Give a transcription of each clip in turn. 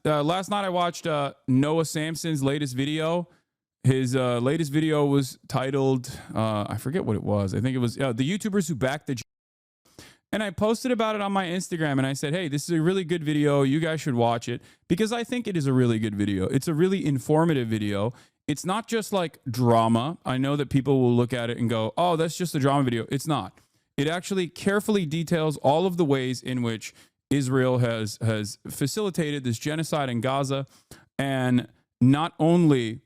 last night I watched Noah Samson's latest video. His latest video was titled, I forget what it was. I think it was the YouTubers who backed the. And I posted about it on my Instagram and I said, hey, this is a really good video. You guys should watch it because I think it is a really good video. It's a really informative video. It's not just like drama. I know that people will look at it and go, oh, that's just a drama video. It's not. It actually carefully details all of the ways in which Israel has facilitated this genocide in Gaza. And not only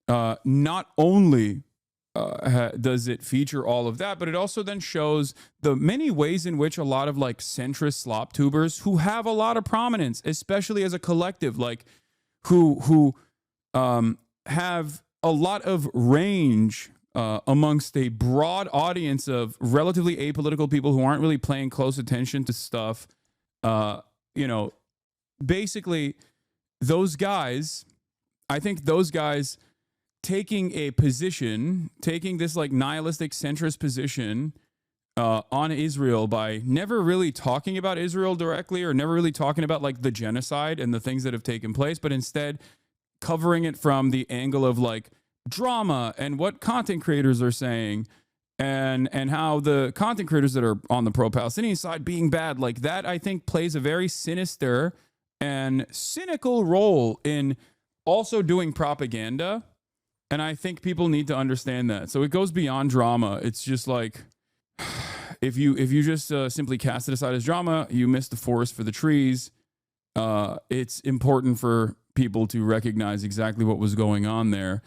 does it feature all of that, but it also then shows the many ways in which a lot of like centrist slop tubers who have a lot of prominence, especially as a collective, like who have a lot of range amongst a broad audience of relatively apolitical people who aren't really paying close attention to stuff. Basically those guys, I think those guys taking a position, taking this like nihilistic centrist position on Israel by never really talking about Israel directly or never really talking about like the genocide and the things that have taken place, but instead covering it from the angle of like drama and what content creators are saying and how the content creators that are on the pro-Palestinian side being bad, like that, I think plays a very sinister and cynical role in also doing propaganda. And I think people need to understand that. So it goes beyond drama. It's just like, if you just simply cast it aside as drama, you miss the forest for the trees. It's important for people to recognize exactly what was going on there.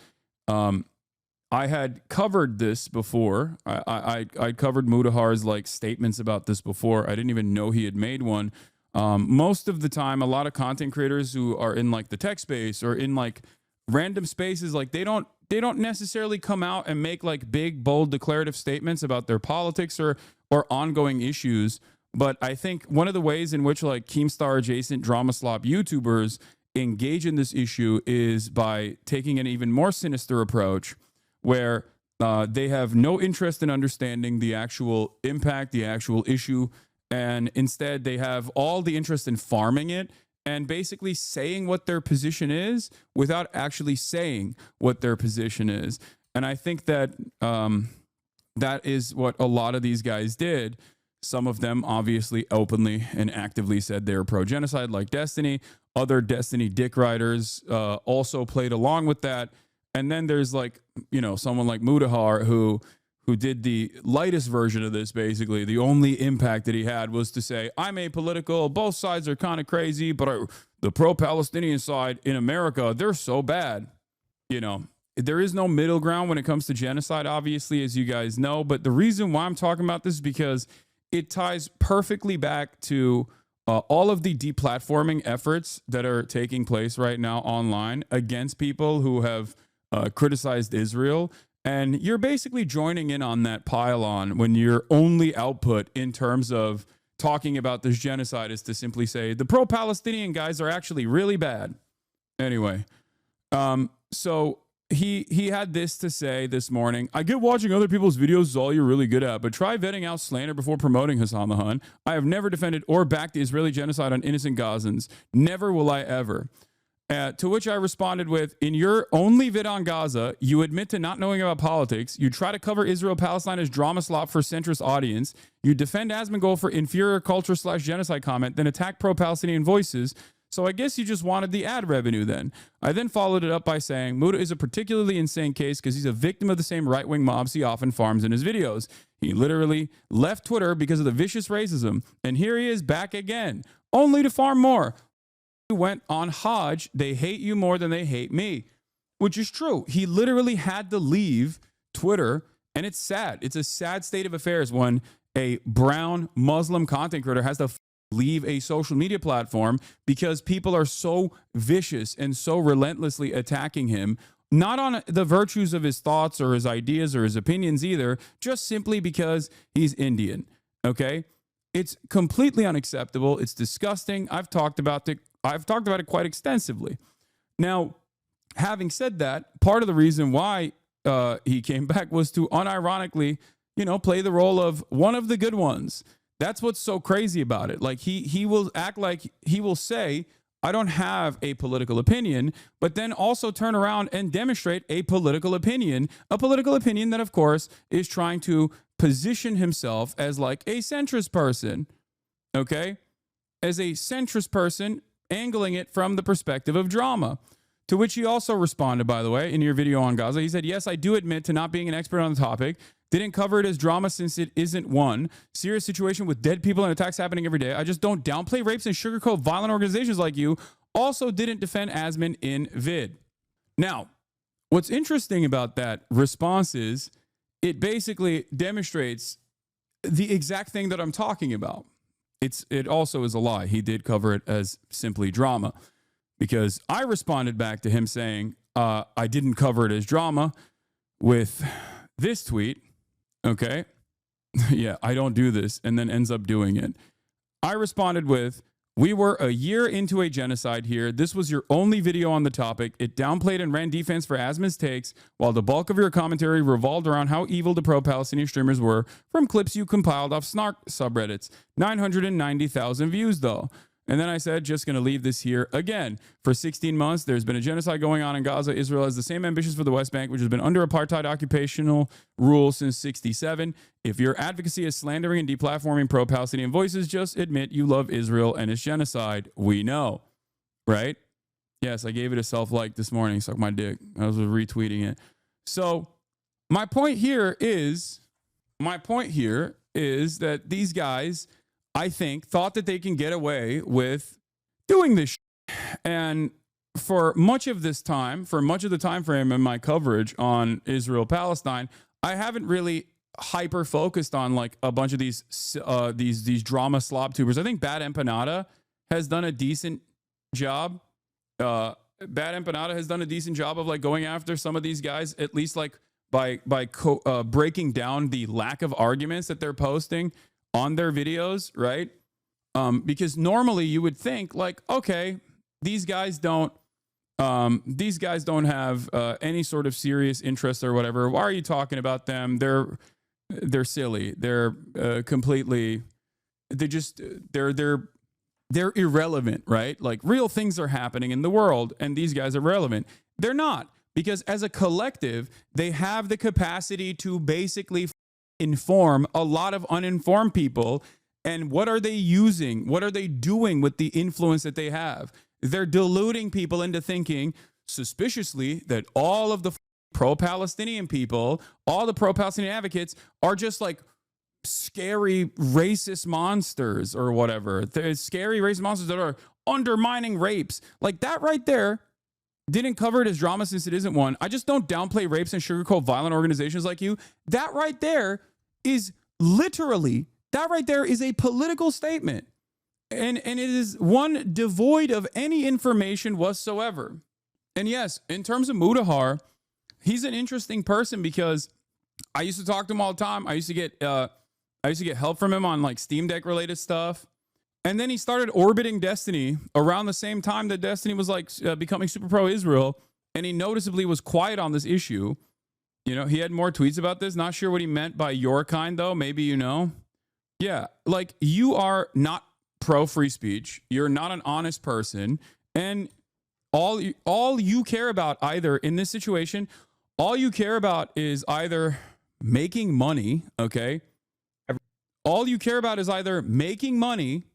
I had covered this before. I covered Mutahar's like statements about this before. I didn't even know he had made one. Most of the time, a lot of content creators who are in like the tech space or in like random spaces, like they don't necessarily come out and make like big, bold, declarative statements about their politics or ongoing issues. But I think one of the ways in which like Keemstar adjacent drama slop YouTubers engage in this issue is by taking an even more sinister approach where they have no interest in understanding the actual impact, the actual issue, and instead they have all the interest in farming it and basically saying what their position is without actually saying what their position is. And I think that that is what a lot of these guys did. Some of them obviously openly and actively said they were pro-genocide, like Destiny. Other Destiny dick riders also played along with that. And then there's like, someone like Mutahar who did the lightest version of this, basically. The only impact that he had was to say, I'm apolitical, both sides are kind of crazy, but the pro-Palestinian side in America, they're so bad. There is no middle ground when it comes to genocide, obviously, as you guys know. But the reason why I'm talking about this is because it ties perfectly back to all of the deplatforming efforts that are taking place right now online against people who have criticized Israel. And you're basically joining in on that pile-on when your only output in terms of talking about this genocide is to simply say the pro-Palestinian guys are actually really bad. Anyway, so he had this to say this morning. I get watching other people's videos is all you're really good at, but try vetting out slander before promoting Hasan the Hun. I have never defended or backed the Israeli genocide on innocent Gazans. Never will I ever. To which I responded with, in your only vid on Gaza, you admit to not knowing about politics. You try to cover Israel-Palestine as drama slop for centrist audience. You defend Asmongold for inferior culture / genocide comment, then attack pro-Palestinian voices. So I guess you just wanted the ad revenue then. I then followed it up by saying, Muta is a particularly insane case because he's a victim of the same right-wing mobs he often farms in his videos. He literally left Twitter because of the vicious racism. And here he is back again, only to farm more. Went on Hajj, they hate you more than they hate me, which is true. He literally had to leave Twitter, and it's sad. It's a sad state of affairs when a brown Muslim content creator has to leave a social media platform because people are so vicious and so relentlessly attacking him, not on the virtues of his thoughts or his ideas or his opinions either, just simply because he's Indian, okay? It's completely unacceptable. It's disgusting. I've talked about it quite extensively. Now, having said that, part of the reason why he came back was to unironically, play the role of one of the good ones. That's what's so crazy about it. Like he will act like he will say, I don't have a political opinion, but then also turn around and demonstrate a political opinion that, of course, is trying to position himself as like a centrist person, okay? As a centrist person, angling it from the perspective of drama. To which he also responded, by the way, in your video on Gaza. He said, yes, I do admit to not being an expert on the topic. Didn't cover it as drama since it isn't one. Serious situation with dead people and attacks happening every day. I just don't downplay rapes and sugarcoat violent organizations like you. Also didn't defend Asmon in vid. Now, what's interesting about that response is it basically demonstrates the exact thing that I'm talking about. It also is a lie. He did cover it as simply drama, because I responded back to him saying, I didn't cover it as drama with this tweet. Okay. Yeah, I don't do this, and then ends up doing it. I responded with, we were a year into a genocide here. This was your only video on the topic. It downplayed and ran defense for Asmon's takes, while the bulk of your commentary revolved around how evil the pro-Palestinian streamers were from clips you compiled off snark subreddits. 990,000 views, though. And then I said, just going to leave this here again. For 16 months, there's been a genocide going on in Gaza. Israel has the same ambitions for the West Bank, which has been under apartheid occupational rule since 67. If your advocacy is slandering and deplatforming pro-Palestinian voices, just admit you love Israel and its genocide. We know, right? Yes, I gave it a self-like this morning. Suck my dick. I was retweeting it. So my point here is that these guys, I think, thought that they can get away with doing this shit. And for much of this time, for much of the time frame in my coverage on Israel-Palestine, I haven't really hyper focused on like a bunch of these drama slob tubers. I think Bad Empanada has done a decent job. Bad Empanada has done a decent job of like going after some of these guys, at least like by breaking down the lack of arguments that they're posting on their videos, right? Because normally you would think like, okay, these guys don't have any sort of serious interest or whatever. Why are you talking about them? They're silly. They're completely. They're irrelevant, right? Like real things are happening in the world, and these guys are relevant. They're not, because as a collective, they have the capacity to basically inform a lot of uninformed people. And what are they using? What are they doing with the influence that they have? They're deluding people into thinking suspiciously that all of the pro-Palestinian people, all the pro-Palestinian advocates are just like scary racist monsters or whatever. They're scary racist monsters that are undermining rapes. Like that right there. Didn't cover it as drama since it isn't one. I just don't downplay rapes and sugarcoat violent organizations like you. That right there is literally, that right there is a political statement. And it is one devoid of any information whatsoever. And yes, in terms of Mutahar, he's an interesting person because I used to talk to him all the time. I used to get help from him on like Steam Deck related stuff. And then he started orbiting Destiny around the same time that Destiny was like becoming super pro Israel. And he noticeably was quiet on this issue. You know, he had more tweets about this. Not sure what he meant by your kind, though. Maybe you know. Yeah, like you are not pro free speech. You're not an honest person. And all you care about either in this situation, all you care about is either making money, okay? All you care about is either making money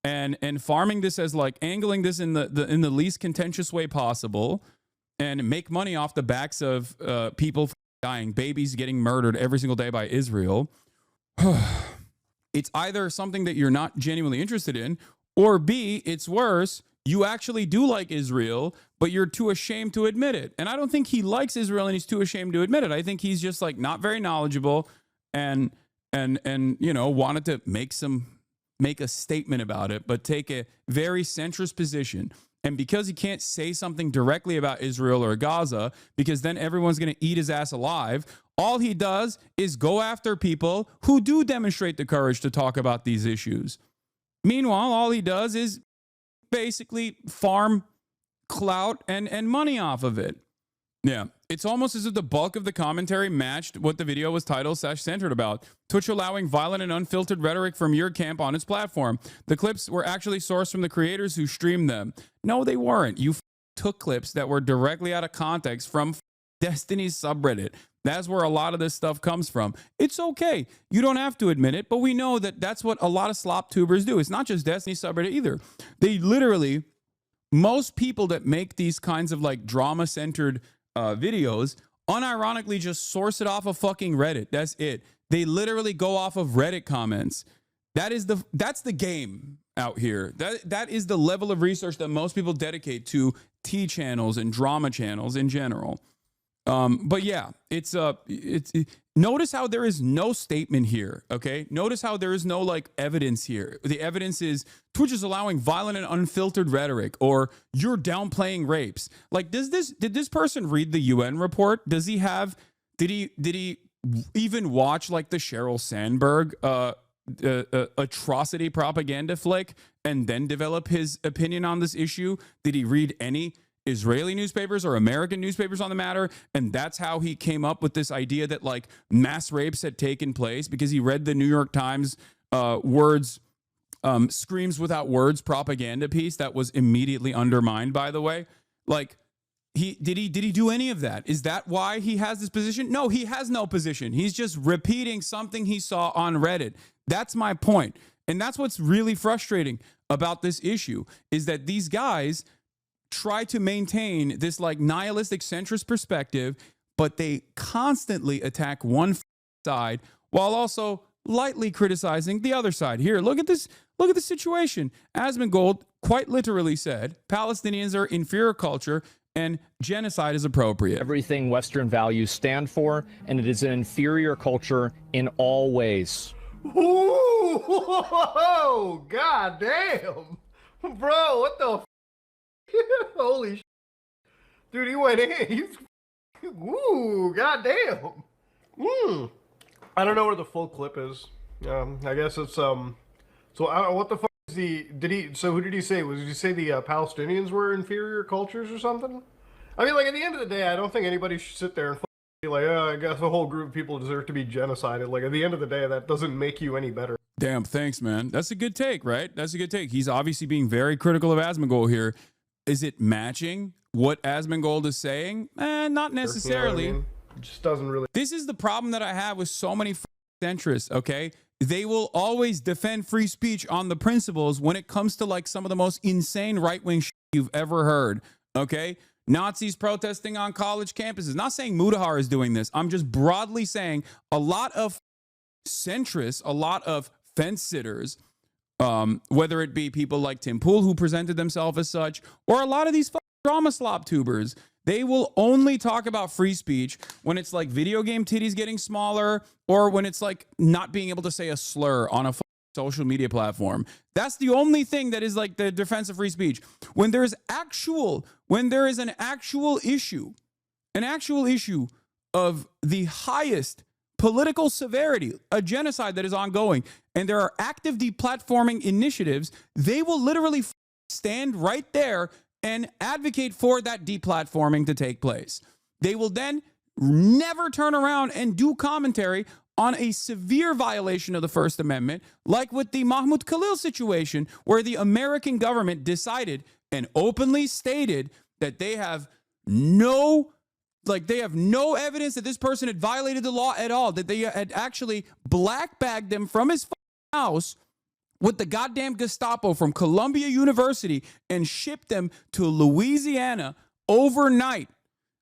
and farming this as like angling this in the least contentious way possible and make money off the backs of people dying, babies getting murdered every single day by Israel. It's either something that you're not genuinely interested in, or B, it's worse, you actually do like Israel, but you're too ashamed to admit it. And I don't think he likes Israel and he's too ashamed to admit it. I think he's just like not very knowledgeable and you know, wanted to make a statement about it, but take a very centrist position. And because he can't say something directly about Israel or Gaza, because then everyone's going to eat his ass alive, all he does is go after people who do demonstrate the courage to talk about these issues. Meanwhile, all he does is basically farm clout and money off of it. Yeah, It's almost as if the bulk of the commentary matched what the video was titled/centered about. Twitch allowing violent and unfiltered rhetoric from your camp on its platform. The clips were actually sourced from the creators who streamed them. No, they weren't. You took clips that were directly out of context from Destiny's subreddit. That's where a lot of this stuff comes from. It's okay. You don't have to admit it, but we know that that's what a lot of slop tubers do. It's not just Destiny subreddit either. They literally, most people that make these kinds of like drama-centered videos unironically just source it off of fucking Reddit. That's it. They literally go off of Reddit comments. That's the game out here. That is the level of research that most people dedicate to T channels and drama channels in general. But yeah, it's notice how there is no statement here. Okay. Notice how there is no like evidence here. The evidence is Twitch is allowing violent and unfiltered rhetoric, or you're downplaying rapes. Like, did this person read the UN report? Did he even watch like the Sheryl Sandberg, atrocity propaganda flick and then develop his opinion on this issue? Did he read any Israeli newspapers or American newspapers on the matter? And that's how he came up with this idea that like mass rapes had taken place, because he read the New York Times screams without words propaganda piece that was immediately undermined, by the way. Like, did he do any of that? Is that why he has this position? No, he has no position. He's just repeating something he saw on Reddit. That's my point. And that's what's really frustrating about this issue, is that these guys try to maintain this like nihilistic centrist perspective, but they constantly attack one side while also lightly criticizing the other side. Here, look at this. Look at the situation. Asmongold quite literally said Palestinians are inferior culture and genocide is appropriate. Everything Western values stand for, and it is an inferior culture in all ways. Ooh, god damn. Bro, what the holy shit. Dude, he went in. He's ooh, god damn. I don't know where the full clip is. I guess it's so what the fuck is who did he say? Did he say the Palestinians were inferior cultures or something? I mean, like, at the end of the day, I don't think anybody should sit there and be like, oh, I guess a whole group of people deserve to be genocided. Like, at the end of the day, that doesn't make you any better. Damn, thanks, man. That's a good take, right? That's a good take. He's obviously being very critical of Asmongold here. Is it matching what Asmongold is saying? Not necessarily. You know what I mean? It just doesn't really. This is the problem that I have with so many centrists, okay? They will always defend free speech on the principles when it comes to like some of the most insane right-wing shit you've ever heard, okay? Nazis protesting on college campuses. Not saying Mutahar is doing this. I'm just broadly saying a lot of centrists, a lot of fence sitters, whether it be people like Tim Pool who presented themselves as such, or a lot of these drama slop tubers, they will only talk about free speech when it's like video game titties getting smaller, or when it's like not being able to say a slur on a social media platform. That's the only thing that is like the defense of free speech. When there is an actual issue of the highest political severity, a genocide that is ongoing, and there are active deplatforming initiatives, they will literally stand right there and advocate for that deplatforming to take place. They will then never turn around and do commentary on a severe violation of the First Amendment, like with the Mahmoud Khalil situation, where the American government decided and openly stated that they have no evidence that this person had violated the law at all, that they had actually black bagged them from his house with the goddamn Gestapo from Columbia University and shipped them to Louisiana overnight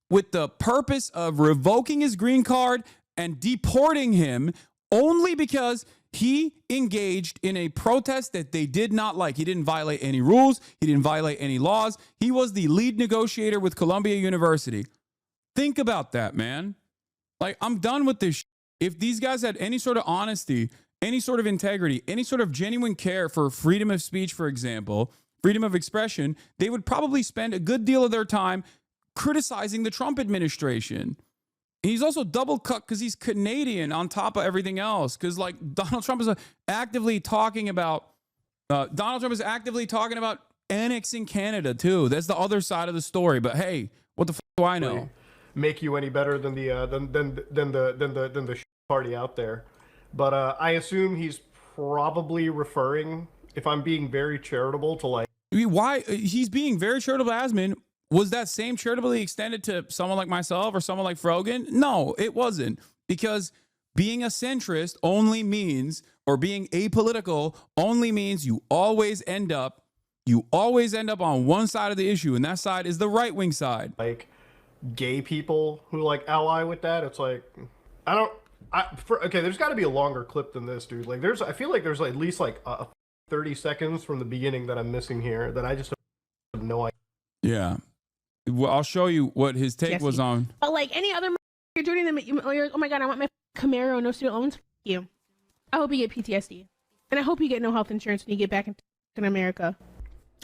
with the purpose of revoking his green card and deporting him, only because he engaged in a protest that they did not like. He didn't violate any rules. He didn't violate any laws. He was the lead negotiator with Columbia University. Think about that, man. Like, I'm done with this. If these guys had any sort of honesty, any sort of integrity, any sort of genuine care for freedom of speech, for example, freedom of expression, they would probably spend a good deal of their time criticizing the Trump administration. He's also double cut because he's Canadian on top of everything else. Because like Donald Trump is actively talking about annexing Canada too. That's the other side of the story. But hey, what the fuck do I know? make you any better than the party out there. But I assume he's probably referring, if I'm being very charitable, to like. I mean, why he's being very charitable to Asmon? Was that same charitably extended to someone like myself or someone like Frogan? No, it wasn't, because being a centrist only means, or being apolitical only means, you always end up on one side of the issue, and that side is the right-wing side. Like gay people who like ally with that. It's like, okay, there's got to be a longer clip than this, dude. Like I feel like there's at least like 30 seconds from the beginning that I'm missing here that I just have no idea. Yeah. Well, I'll show you what his take was on. But like any other, you're doing them. Oh my god, I want my Camaro, no student loans. You. I hope you get PTSD, and I hope you get no health insurance when you get back in America.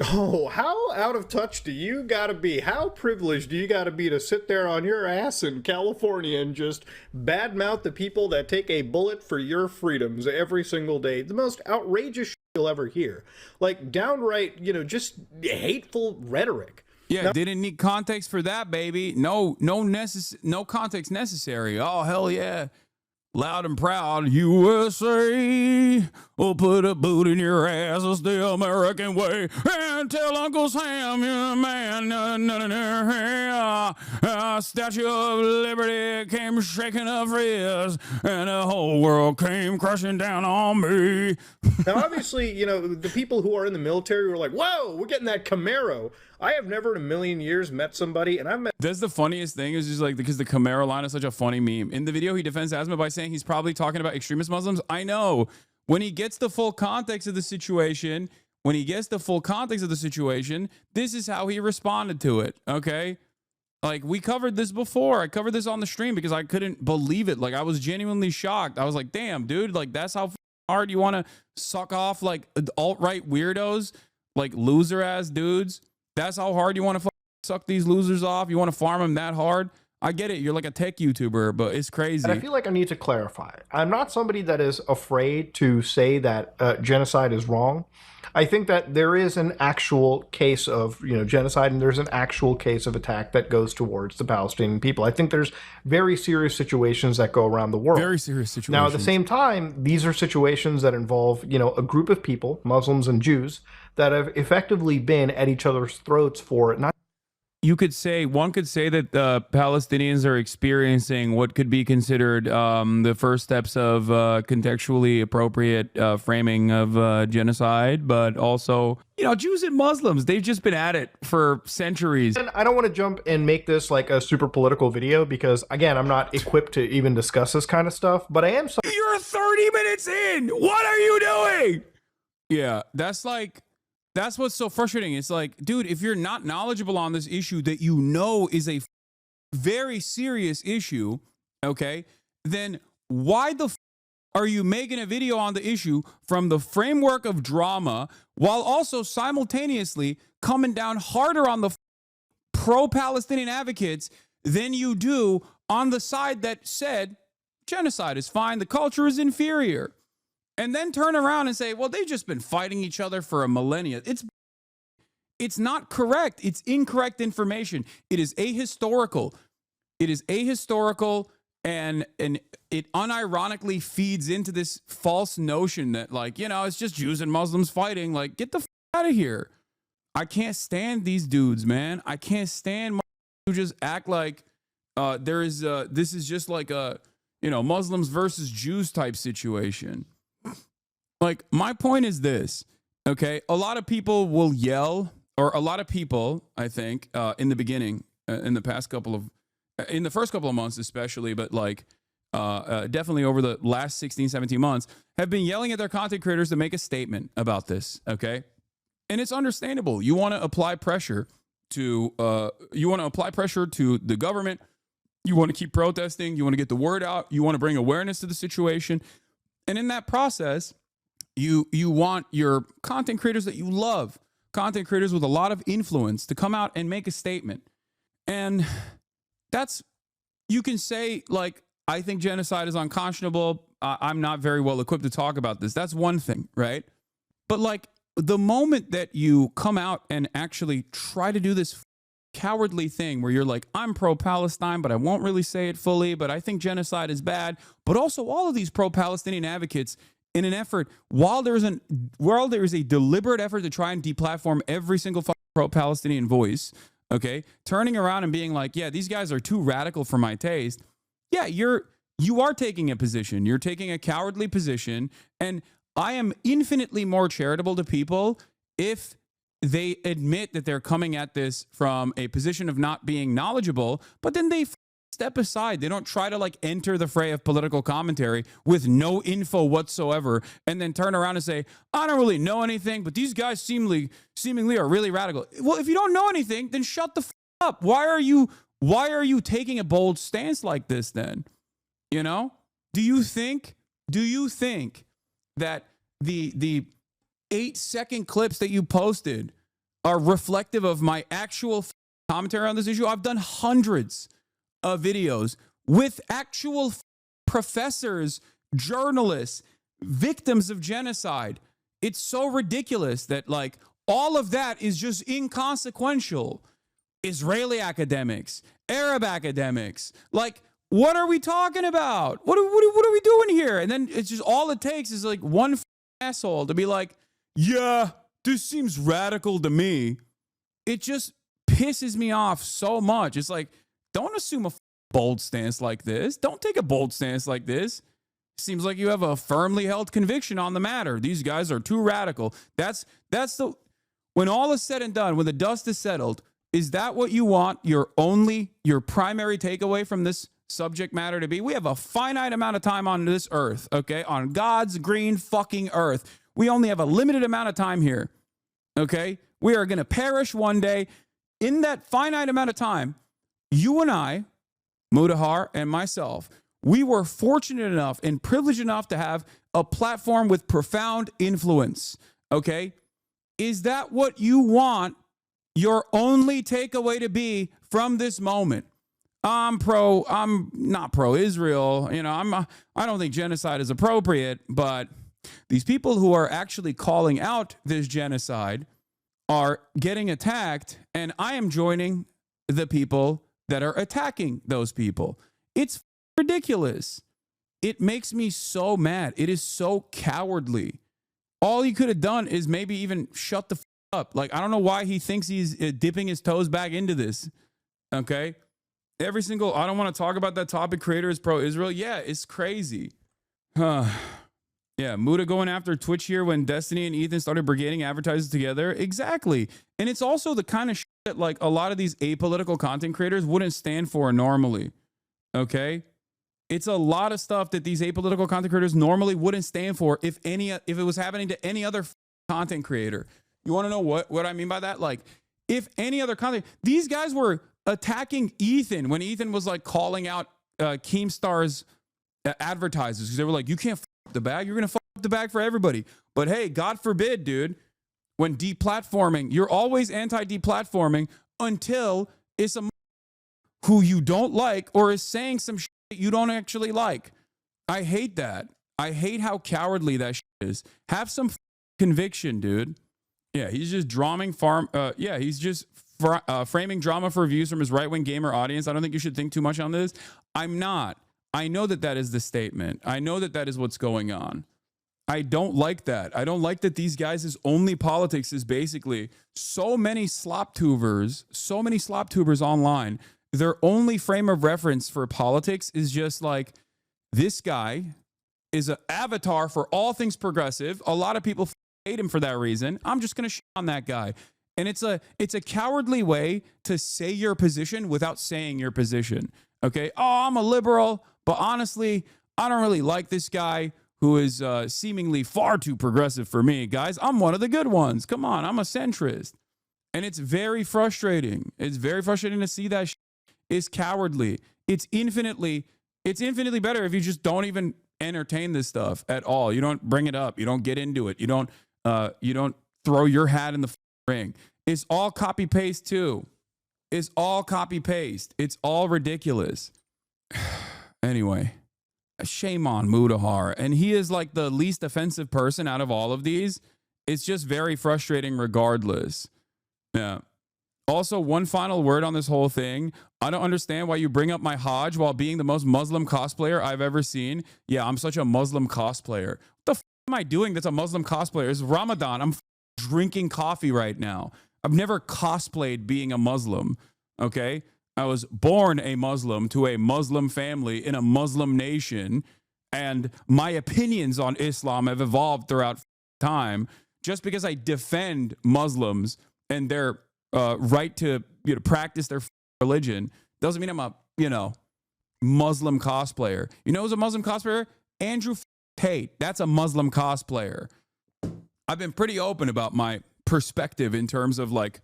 Oh, how out of touch do you gotta be? How privileged do you gotta be to sit there on your ass in California and just badmouth the people that take a bullet for your freedoms every single day? The most outrageous shit you'll ever hear. Like downright, just hateful rhetoric. Yeah, now, didn't need context for that, baby. No context necessary. Oh, hell yeah. Loud and proud, USA will put a boot in your ass. It's the American way. And tell Uncle Sam, you're a man. Statue of Liberty came shaking up frizz, and the whole world came crashing down on me. Now, obviously, the people who are in the military were like, whoa, we're getting that Camaro. I have never in a million years met somebody, and I've met. That's the funniest thing, is just like, because the Camaro line is such a funny meme. In the video, he defends Asma by saying he's probably talking about extremist Muslims. I know. When he gets the full context of the situation, this is how he responded to it. Okay. Like, we covered this before. I covered this on the stream because I couldn't believe it. Like, I was genuinely shocked. I was like, damn, dude, like, that's how hard you want to suck off like alt-right weirdos, like loser ass dudes. That's how hard you want to suck these losers off. You want to farm them that hard. I get it. You're like a tech YouTuber, but it's crazy. And I feel like I need to clarify. I'm not somebody that is afraid to say that genocide is wrong. I think that there is an actual case of genocide, and there's an actual case of attack that goes towards the Palestinian people. I think there's very serious situations that go around the world. Very serious situations. Now, at the same time, these are situations that involve a group of people, Muslims and Jews, that have effectively been at each other's throats for not. One could say that the Palestinians are experiencing what could be considered the first steps of contextually appropriate framing of genocide, but also, Jews and Muslims, they've just been at it for centuries. And I don't want to jump and make this like a super political video because, again, I'm not equipped to even discuss this kind of stuff, but I am. You're 30 minutes in. What are you doing? Yeah, that's what's so frustrating. It's like, dude, if you're not knowledgeable on this issue that is a very serious issue, okay, then why the are you making a video on the issue from the framework of drama while also simultaneously coming down harder on the pro-Palestinian advocates than you do on the side that said genocide is fine, the culture is inferior? And then turn around and say, well, they've just been fighting each other for a millennia. It's not correct. It's incorrect information. It is ahistorical. And it unironically feeds into this false notion that, like, it's just Jews and Muslims fighting. Like, get the out of here. I can't stand these dudes, man. I can't stand who just act like this is just like a, Muslims versus Jews type situation. Like, my point is this, okay? A lot of people will yell, or a lot of people, I think, in the beginning, in the first couple of months especially, but like definitely over the last 16, 17 months, have been yelling at their content creators to make a statement about this, okay? And it's understandable. You want to apply pressure to the government. You want to keep protesting. You want to get the word out. You want to bring awareness to the situation. And in that process, you want your content creators that you love, content creators with a lot of influence, to come out and make a statement. And you can say, like, I think genocide is unconscionable. I'm not very well equipped to talk about this. That's one thing, right? But like, the moment that you come out and actually try to do this cowardly thing where you're like, I'm pro-Palestine, but I won't really say it fully, but I think genocide is bad. But also all of these pro-Palestinian advocates in an effort, while there is a deliberate effort to try and deplatform every single pro-Palestinian voice, okay, turning around and being like, yeah, these guys are too radical for my taste. Yeah, you are taking a position. You're taking a cowardly position. And I am infinitely more charitable to people if they admit that they're coming at this from a position of not being knowledgeable, but then they step aside. They don't try to like enter the fray of political commentary with no info whatsoever and then turn around and say, I don't really know anything, but these guys seemingly are really radical. Well, if you don't know anything, then shut the up. Why are you taking a bold stance like this then? You know? Do you think that the 8-second clips that you posted are reflective of my actual commentary on this issue? I've done hundreds of videos with actual professors, journalists, victims of genocide. It's so ridiculous that like all of that is just inconsequential. Israeli academics, Arab academics, like what are we talking about? What are we doing here? And then it's just all it takes is like one asshole to be like, yeah, this seems radical to me. It just pisses me off so much. It's like, don't assume a bold stance like this. Don't take a bold stance like this. Seems like you have a firmly held conviction on the matter. These guys are too radical. When all is said and done, when the dust is settled, is that what you want your primary takeaway from this subject matter to be? We have a finite amount of time on this earth, okay? On God's green fucking earth. We only have a limited amount of time here, okay? We are going to perish one day. In that finite amount of time, you and I, Mutahar and myself, we were fortunate enough and privileged enough to have a platform with profound influence, okay? Is that what you want your only takeaway to be from this moment? I'm not pro-Israel. You know, I don't think genocide is appropriate, but these people who are actually calling out this genocide are getting attacked, and I am joining the people that are attacking those people. It's ridiculous. It makes me so mad. It is so cowardly. All he could have done is maybe even shut the up. Like, I don't know why he thinks he's dipping his toes back into this. Okay? I don't want to talk about that topic, creator is pro-Israel. Yeah, it's crazy. Yeah, Muda going after Twitch here when Destiny and Ethan started brigading advertisers together. Exactly. And it's also the kind of shit that like a lot of these apolitical content creators wouldn't stand for normally. Okay? It's a lot of stuff that these apolitical content creators normally wouldn't stand for if it was happening to any other content creator. You want to know what I mean by that? Like, if any other content, these guys were attacking Ethan when Ethan was like calling out Keemstar's advertisers because they were like, you can't f the bag. You're going to f the bag for everybody. But hey, God forbid, dude, when deplatforming, you're always anti-deplatforming until it's a who you don't like or is saying some shit that you don't actually like. I hate that. I hate how cowardly that shit is. Have some conviction, dude. Yeah, he's just he's just framing drama for views from his right-wing gamer audience. I don't think you should think too much on this. I'm not. I know that is the statement. I know that is what's going on. I don't like that. I don't like that these guys' only politics is basically so many slop tubers online. Their only frame of reference for politics is just like, this guy is an avatar for all things progressive. A lot of people hate him for that reason. I'm just going to shit on that guy. And it's a cowardly way to say your position without saying your position. Okay? Oh, I'm a liberal, but honestly, I don't really like this guy who is seemingly far too progressive for me. Guys, I'm one of the good ones. Come on, I'm a centrist. And it's very frustrating. It's very frustrating to see that shit is cowardly. It's infinitely better if you just don't even entertain this stuff at all. You don't bring it up. You don't get into it. You don't throw your hat in the ring. It's all copy paste too. It's all copy paste. It's all ridiculous. Anyway, shame on Mutahar. And he is like the least offensive person out of all of these. It's just very frustrating regardless. Yeah. Also, one final word on this whole thing. I don't understand why you bring up my Hajj while being the most Muslim cosplayer I've ever seen. Yeah, I'm such a Muslim cosplayer. What the am I doing that's a Muslim cosplayer? It's Ramadan. I'm drinking coffee right now. I've never cosplayed being a Muslim, okay? I was born a Muslim to a Muslim family in a Muslim nation, and my opinions on Islam have evolved throughout time. Just because I defend Muslims and their right to practice their religion doesn't mean I'm a Muslim cosplayer. You know who's a Muslim cosplayer? Andrew Tate. That's a Muslim cosplayer. I've been pretty open about my perspective in terms of like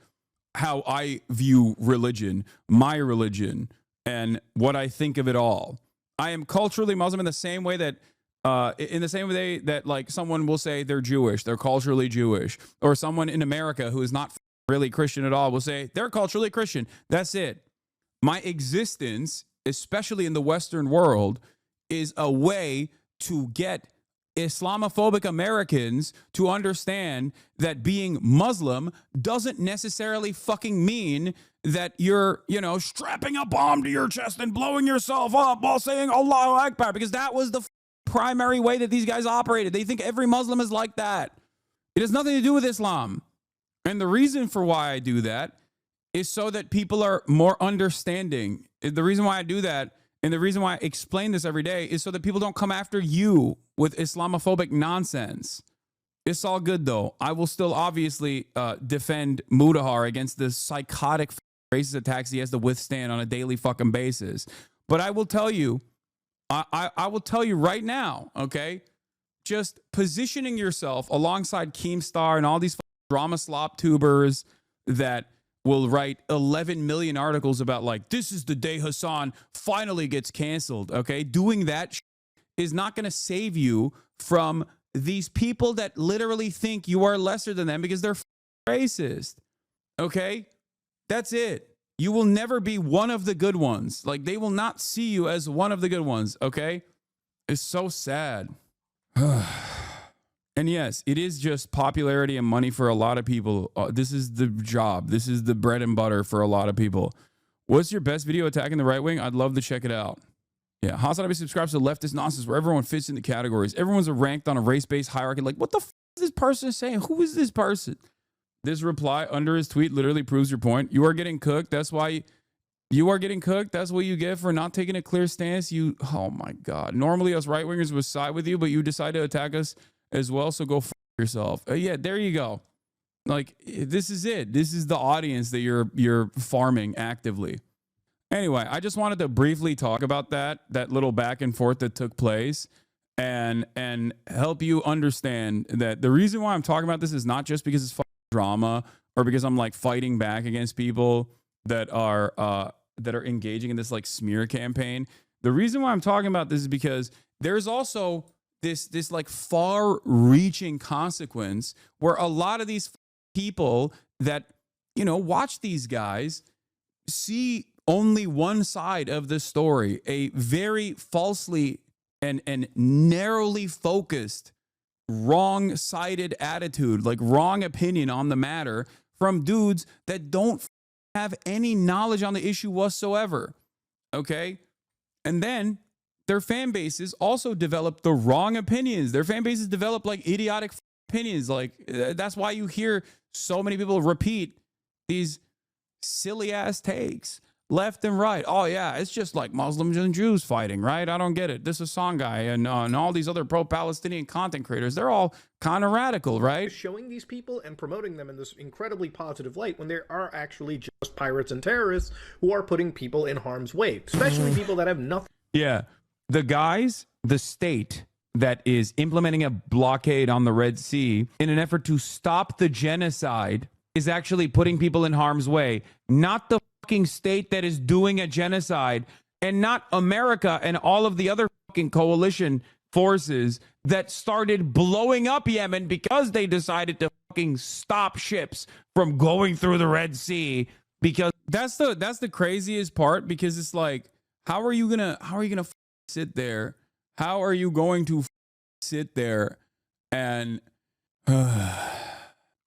how I view religion, my religion, and what I think of it all. I am culturally Muslim in the same way that like someone will say they're Jewish, they're culturally Jewish, or someone in America who is not really Christian at all will say they're culturally Christian. That's it. My existence, especially in the Western world, is a way to get Islamophobic Americans to understand that being Muslim doesn't necessarily fucking mean that you're, strapping a bomb to your chest and blowing yourself up while saying Allahu Akbar, because that was the primary way that these guys operated. They think every Muslim is like that. It has nothing to do with Islam. And the reason for why I do that is so that people are more understanding. The reason why I do that and the reason why I explain this every day is so that people don't come after you with Islamophobic nonsense. It's all good, though. I will still obviously defend Mutahar against the psychotic racist attacks he has to withstand on a daily fucking basis. But I will tell you, I will tell you right now, okay? Just positioning yourself alongside Keemstar and all these drama slop tubers that will write 11 million articles about like, this is the day Hasan finally gets canceled, okay? Doing that is not going to save you from these people that literally think you are lesser than them because they're racist, okay? That's it. You will never be one of the good ones. Like, they will not see you as one of the good ones, okay? It's so sad. And yes, it is just popularity and money for a lot of people. This is the job. This is the bread and butter for a lot of people. What's your best video attacking the right wing? I'd love to check it out. Yeah, Hasan subscribes to leftist nonsense where everyone fits into categories. Everyone's ranked on a race-based hierarchy. Like, what the f is this person saying? Who is this person? This reply under his tweet literally proves your point. You are getting cooked. That's why you are getting cooked. That's what you get for not taking a clear stance. Oh my God. Normally us right-wingers would side with you, but you decide to attack us as well. So go f yourself. Yeah, there you go. Like, this is it. This is the audience that you're farming actively. Anyway, I just wanted to briefly talk about that little back and forth that took place and help you understand that the reason why I'm talking about this is not just because it's drama or because I'm like fighting back against people that are engaging in this like smear campaign. The reason why I'm talking about this is because there's also this like far-reaching consequence where a lot of these people that watch these guys see only one side of the story, a very falsely and narrowly focused wrong-sided attitude, like wrong opinion on the matter from dudes that don't have any knowledge on the issue whatsoever, okay? And then their fan bases also develop the wrong opinions. Their fan bases develop like idiotic opinions. Like, that's why you hear so many people repeat these silly-ass takes left and right. Oh yeah, it's just like Muslims and Jews fighting, right? I don't get it. This Hasan guy and all these other pro-Palestinian content creators, they're all kind of radical, right? Showing these people and promoting them in this incredibly positive light when there are actually just pirates and terrorists who are putting people in harm's way, especially people that have nothing. Yeah, the state that is implementing a blockade on the Red Sea in an effort to stop the genocide is actually putting people in harm's way, not the fucking state that is doing a genocide, and not America and all of the other fucking coalition forces that started blowing up Yemen because they decided to fucking stop ships from going through the Red Sea. Because that's the craziest part, because it's like, how are you gonna sit there? How are you going to sit there and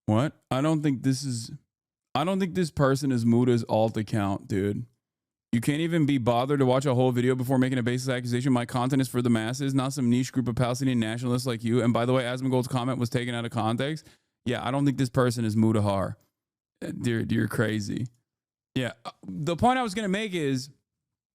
what? I don't think this is I don't think this person is Muda's alt account, dude. You can't even be bothered to watch a whole video before making a baseless accusation. My content is for the masses, not some niche group of Palestinian nationalists like you. And by the way, Asmongold's comment was taken out of context. Yeah, I don't think this person is Mutahar. You're crazy. Yeah, the point I was gonna make is,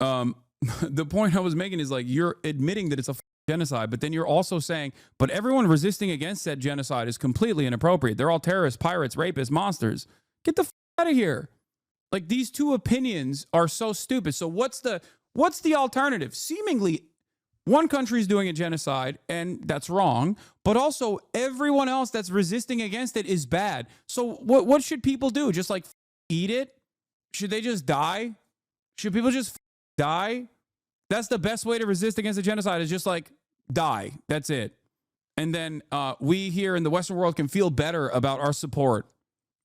the point I was making is like you're admitting that it's a genocide, but then you're also saying, but everyone resisting against said genocide is completely inappropriate. They're all terrorists, pirates, rapists, monsters. Get the out of here. Like these two opinions are so stupid. So what's the alternative? Seemingly, one country is doing a genocide, and that's wrong. But also, everyone else that's resisting against it is bad. So what should people do? Just like eat it? Should they just die? Should people just die? That's the best way to resist against a genocide, is just like die. That's it. And then we here in the Western world can feel better about our support.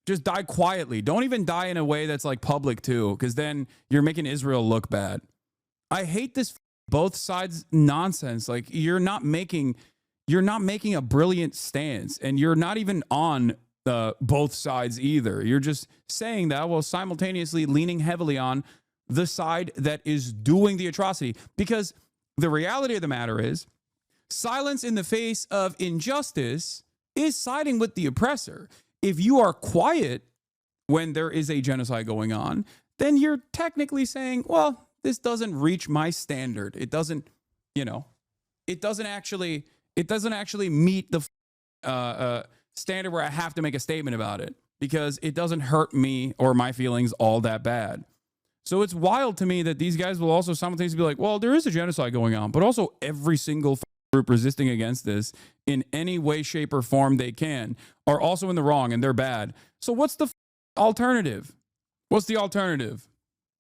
Just die quietly. Don't even die in a way that's like public too, because then you're making Israel look bad. I hate this both sides nonsense. Like you're not making a brilliant stance, and you're not even on both sides either. You're just saying that while simultaneously leaning heavily on the side that is doing the atrocity. Because the reality of the matter is, silence in the face of injustice is siding with the oppressor. If you are quiet when there is a genocide going on, then you're technically saying, well, this doesn't reach my standard. It doesn't, it doesn't actually meet the standard where I have to make a statement about it, because it doesn't hurt me or my feelings all that bad. So it's wild to me that these guys will also simultaneously be like, well, there is a genocide going on, but also every single group resisting against this in any way, shape, or form they can are also in the wrong, and they're bad. So what's the alternative? What's the alternative?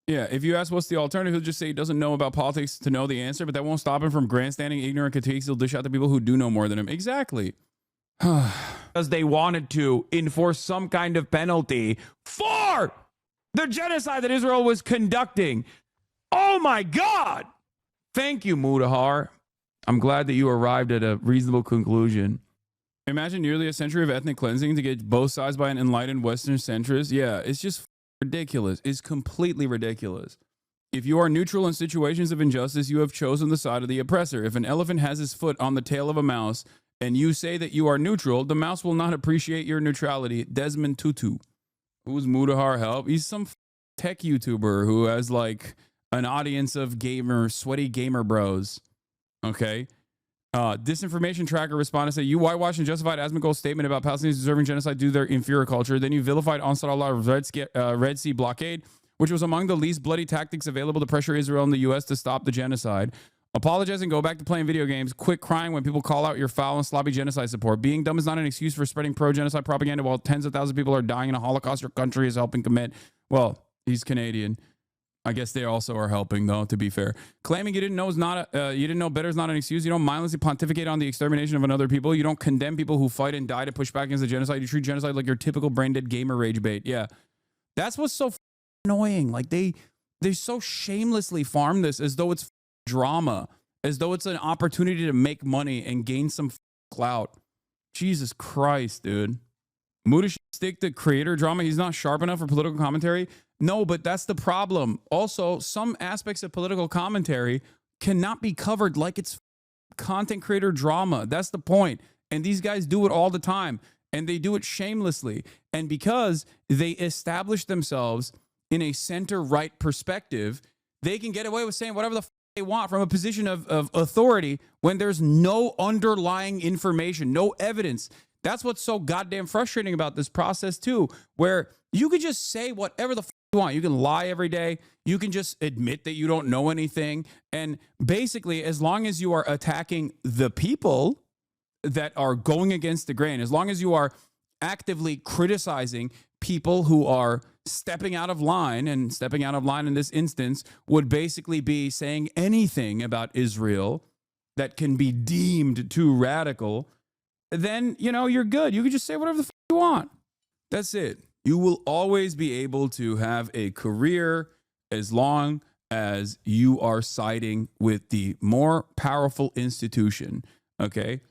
Yeah, if you ask what's the alternative, he'll just say he doesn't know about politics to know the answer, but that won't stop him from grandstanding ignorant critiques. He'll dish out to people who do know more than him. Exactly. Because they wanted to enforce some kind of penalty for the genocide that Israel was conducting. Oh my God. Thank you, Mutahar. I'm glad that you arrived at a reasonable conclusion. Imagine nearly a century of ethnic cleansing to get both sides by an enlightened Western centrist. Yeah, it's just ridiculous. It's completely ridiculous. If you are neutral in situations of injustice, you have chosen the side of the oppressor. If an elephant has his foot on the tail of a mouse and you say that you are neutral, the mouse will not appreciate your neutrality. Desmond Tutu. Who's Mutahar help? He's some tech YouTuber who has like an audience of sweaty gamer bros. Okay. Disinformation tracker responded and said, you whitewashed and justified Asmongold's statement about Palestinians deserving genocide due to their inferior culture. Then you vilified Ansar Allah's Red Sea blockade, which was among the least bloody tactics available to pressure Israel and the U.S. to stop the genocide. Apologize and go back to playing video games. Quit crying when people call out your foul and sloppy genocide support. Being dumb is not an excuse for spreading pro-genocide propaganda while tens of thousands of people are dying in a Holocaust your country is helping commit. Well, he's Canadian. I guess they also are helping, though, to be fair. Claiming you didn't know is not you didn't know better is not an excuse. You don't mindlessly pontificate on the extermination of another people. You don't condemn people who fight and die to push back against the genocide. You treat genocide like your typical brain-dead gamer rage bait. Yeah. That's what's so annoying. Like, they so shamelessly farm this as though it's drama, as though it's an opportunity to make money and gain some clout. Jesus Christ, dude. Muda should stick to creator drama. He's not sharp enough for political commentary. No, but that's the problem. Also, some aspects of political commentary cannot be covered like it's content creator drama. That's the point. And these guys do it all the time, and they do it shamelessly. And because they establish themselves in a center-right perspective, they can get away with saying whatever the they want from a position of authority when there's no underlying information, no evidence. That's what's so goddamn frustrating about this process too, where you could just say whatever the you want. You can lie every day. You can just admit that you don't know anything. And basically, as long as you are attacking the people that are going against the grain, as long as you are actively criticizing people who are stepping out of line, and stepping out of line in this instance would basically be saying anything about Israel that can be deemed too radical, then, you're good. You can just say whatever the you want. That's it. You will always be able to have a career as long as you are siding with the more powerful institution. Okay?